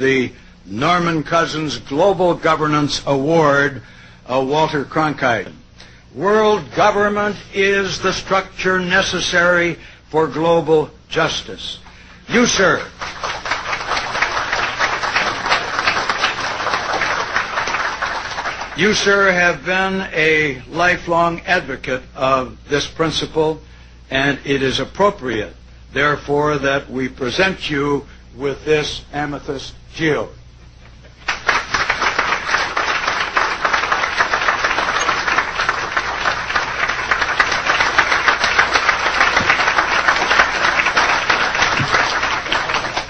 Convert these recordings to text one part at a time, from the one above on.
the Norman Cousins Global Governance Award, Walter Cronkite. World government is the structure necessary for global justice. You, sir, have been a lifelong advocate of this principle, and it is appropriate, therefore, that we present you with this amethyst geode.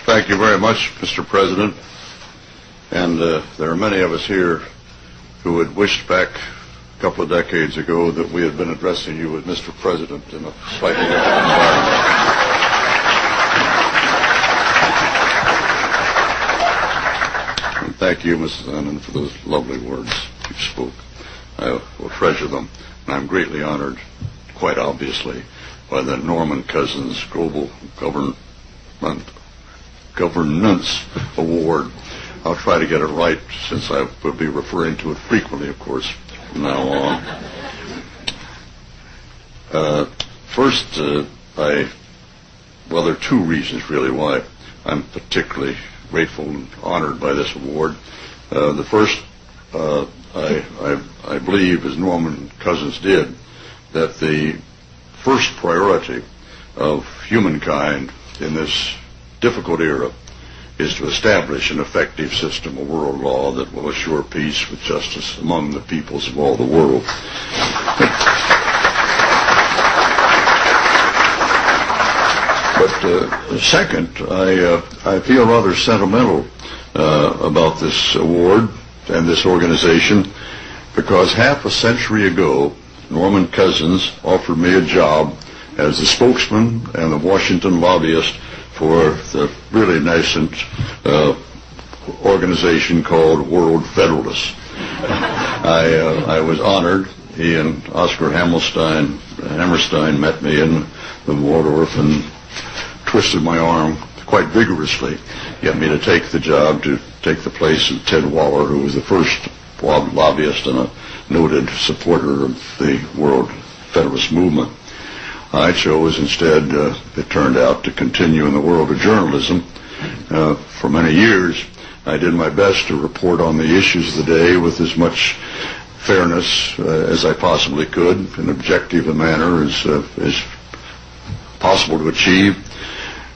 Thank you very much, Mr. President. And there are many of us here who had wished back a couple of decades ago that we had been addressing you as Mr. President in a slightly different environment. And thank you, Mrs. Annan, for those lovely words you spoke. I will treasure them, and I'm greatly honored, quite obviously, by the Norman Cousins Global Governance Award. I'll try to get it right, since I will be referring to it frequently, of course, from now on. First, there are two reasons, really, why I'm particularly grateful and honored by this award. The first, I believe, as Norman Cousins did, that the first priority of humankind in this difficult era is to establish an effective system of world law that will assure peace with justice among the peoples of all the world. But second, I feel rather sentimental about this award and this organization, because half a century ago, Norman Cousins offered me a job as the spokesman and the Washington lobbyist for the really nascent organization called World Federalists. I was honored. He and Oscar Hammerstein met me in the Waldorf and twisted my arm quite vigorously, get me to take the job, to take the place of Ted Waller, who was the first lobbyist and a noted supporter of the World Federalist movement. I chose instead, it turned out, to continue in the world of journalism. For many years, I did my best to report on the issues of the day with as much fairness as I possibly could, in objective a manner as possible to achieve.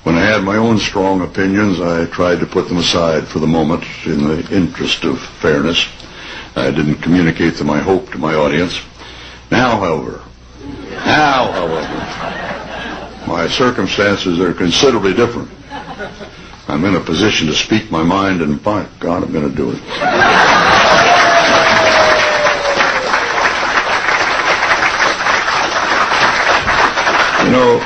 When I had my own strong opinions, I tried to put them aside for the moment in the interest of fairness. I didn't communicate my hope to my audience. Now, however, my circumstances are considerably different. I'm in a position to speak my mind, and by God, I'm going to do it. You know,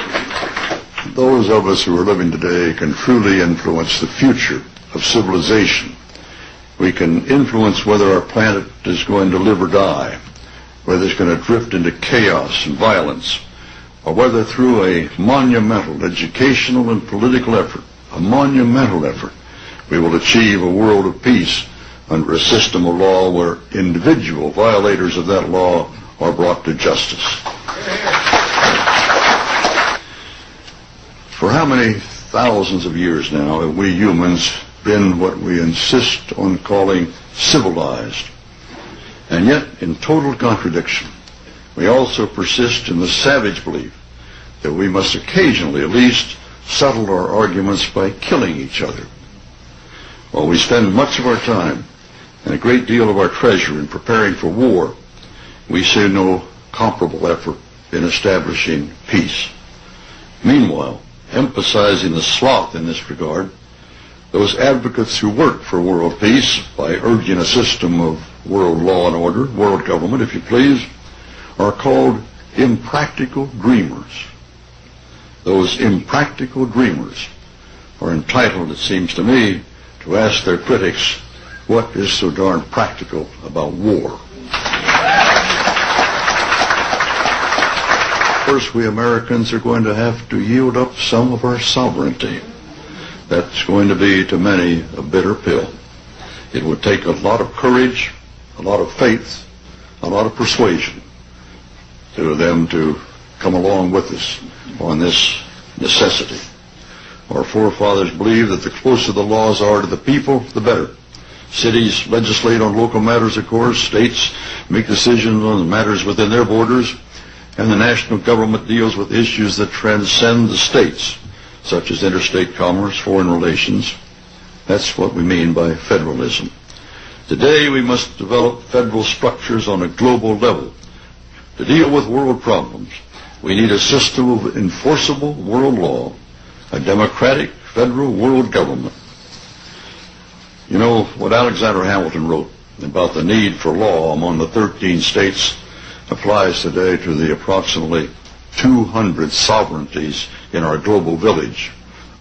those of us who are living today can truly influence the future of civilization. We can influence whether our planet is going to live or die, whether it's going to drift into chaos and violence, or whether through a monumental educational and political effort, we will achieve a world of peace under a system of law where individual violators of that law are brought to justice. For how many thousands of years now have we humans been what we insist on calling civilized? And yet, in total contradiction, we also persist in the savage belief that we must occasionally at least settle our arguments by killing each other. While we spend much of our time and a great deal of our treasure in preparing for war, we see no comparable effort in establishing peace. Meanwhile, emphasizing the sloth in this regard, those advocates who work for world peace by urging a system of world law and order, world government, if you please, are called impractical dreamers. Those impractical dreamers are entitled, it seems to me, to ask their critics, what is so darn practical about war? First, we Americans are going to have to yield up some of our sovereignty. That's going to be, to many, a bitter pill. It would take a lot of courage, a lot of faith, a lot of persuasion to them to come along with us on this necessity. Our forefathers believed that the closer the laws are to the people, the better. Cities legislate on local matters, of course. States make decisions on the matters within their borders. And the national government deals with issues that transcend the states, such as interstate commerce, foreign relations. That's what we mean by federalism. Today we must develop federal structures on a global level. To deal with world problems, we need a system of enforceable world law, a democratic federal world government. You know, what Alexander Hamilton wrote about the need for law among the 13 states applies today to the approximately 200 sovereignties in our global village,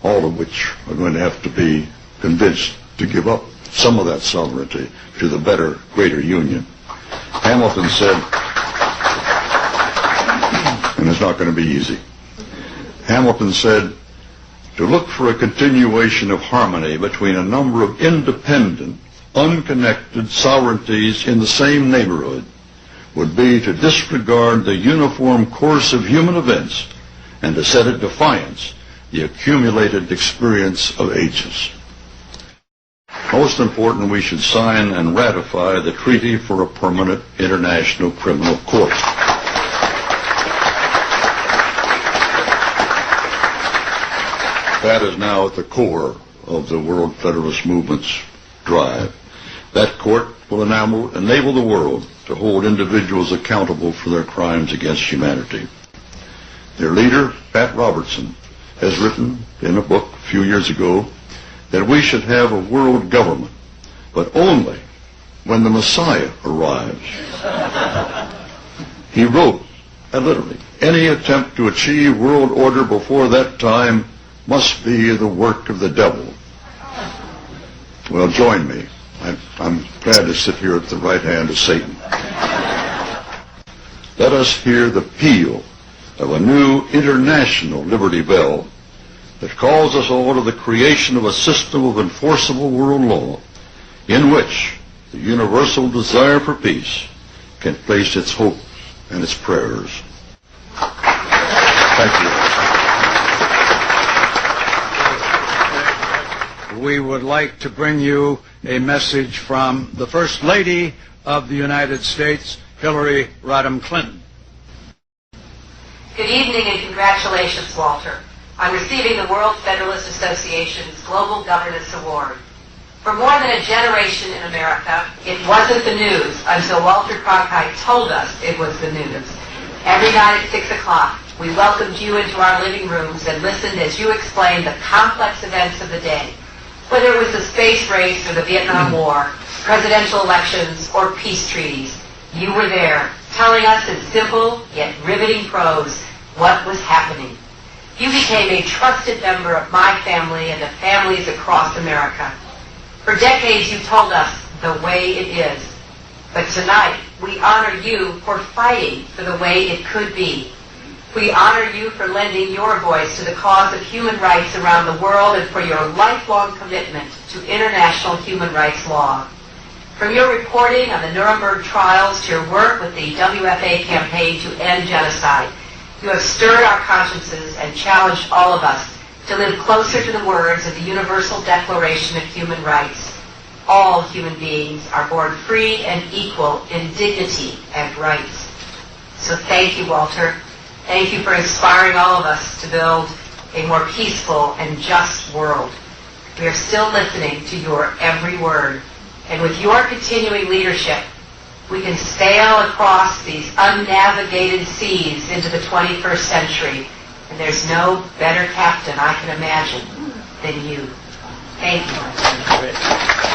all of which are going to have to be convinced to give up some of that sovereignty to the better, greater union. Hamilton said, and it's not going to be easy, Hamilton said, to look for a continuation of harmony between a number of independent, unconnected sovereignties in the same neighborhood would be to disregard the uniform course of human events and to set at defiance the accumulated experience of ages. Most important, we should sign and ratify the Treaty for a Permanent International Criminal Court. That is now at the core of the World Federalist Movement's drive. That court will enable the world to hold individuals accountable for their crimes against humanity. Their leader, Pat Robertson, has written in a book a few years ago that we should have a world government, but only when the Messiah arrives. He wrote, literally, any attempt to achieve world order before that time must be the work of the devil. Well, join me. I'm glad to sit here at the right hand of Satan. Let us hear the peal of a new international liberty bell that calls us all to the creation of a system of enforceable world law in which the universal desire for peace can place its hope and its prayers. Thank you. We would like to bring you a message from the First Lady of the United States, Hillary Rodham Clinton. Good evening and congratulations, Walter, on receiving the World Federalist Association's Global Governance Award. For more than a generation in America, it wasn't the news until Walter Cronkite told us it was the news. Every night at 6 o'clock, we welcomed you into our living rooms and listened as you explained the complex events of the day. Whether it was the space race or the Vietnam War, presidential elections, or peace treaties, you were there, telling us in simple yet riveting prose what was happening. You became a trusted member of my family and of families across America. For decades you told us the way it is. But tonight we honor you for fighting for the way it could be. We honor you for lending your voice to the cause of human rights around the world and for your lifelong commitment to international human rights law. From your reporting on the Nuremberg trials to your work with the WFA campaign to end genocide, you have stirred our consciences and challenged all of us to live closer to the words of the Universal Declaration of Human Rights. All human beings are born free and equal in dignity and rights. So thank you, Walter. Thank you for inspiring all of us to build a more peaceful and just world. We are still listening to your every word. And with your continuing leadership, we can sail across these unnavigated seas into the 21st century. And there's no better captain I can imagine than you. Thank you.